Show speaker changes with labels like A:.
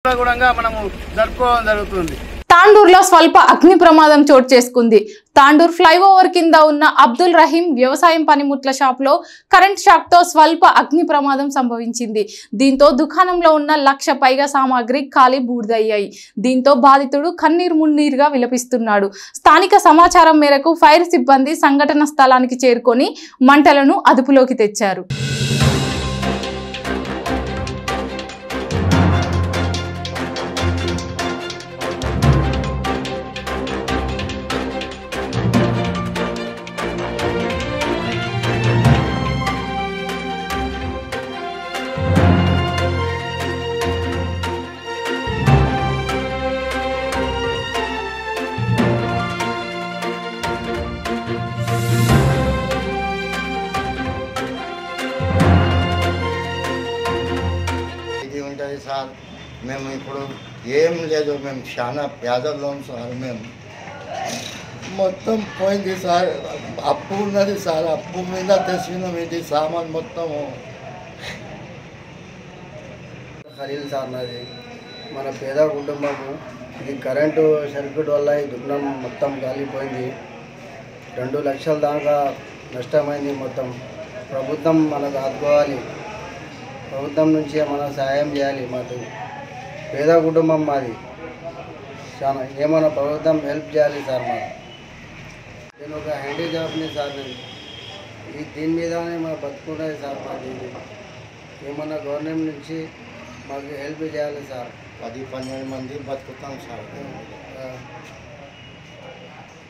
A: మనము జరుపుకోవడం జరుగుతుంది.
B: తాండూరులో స్వల్ప అగ్ని ప్రమాదం చోటు చేసుకుంది. తాండూర్ ఫ్లైఓవర్ కింద ఉన్న అబ్దుల్ రహీం వ్యవసాయం పనిముట్ల షాప్ లో కరెంట్ షాక్ తో స్వల్ప అగ్ని ప్రమాదం సంభవించింది. దీంతో దుకాణంలో ఉన్న 1,00,000 పైగా సామాగ్రి కాలి బూడిదయ్యాయి. దీంతో బాధితుడు కన్నీరు మున్నీరుగా విలపిస్తున్నాడు. స్థానిక సమాచారం మేరకు ఫైర్ సిబ్బంది సంఘటన స్థలానికి చేరుకొని మంటలను అదుపులోకి తెచ్చారు.
C: సార్ మేము ఇప్పుడు ఏం లేదు, మేము చాలా పేదల్లో సార్. మేము మొత్తం పోయింది సార్, అప్పు ఉన్నది సార్, అప్పు మీద తెచ్చినాం. ఇది సామాన్ మొత్తము
D: ఖరీదు సార్ నాది. మన పేద కుటుంబము ఇది కరెంటు సర్క్యూట్ వల్ల ఈ దుకాణం మొత్తం కాలిపోయింది. 2 లక్షల దాకా నష్టమైంది. మొత్తం ప్రభుత్వం మనకు ఆదుకోవాలి, ప్రభుత్వం నుంచి మన సహాయం చేయాలి. మాకు పేద కుటుంబం మాది, చాలా ఏమైనా ప్రభుత్వం హెల్ప్ చేయాలి సార్. మాకు నేను ఒక హ్యాండిక్యాప్ని సార్. నేను దీని మీదనే మాకు బతుకున్నది సార్. మాది ఏమన్నా గవర్నమెంట్ నుంచి మాకు హెల్ప్ చేయాలి సార్.
C: 10-12 మంది బతుకుతాం సార్.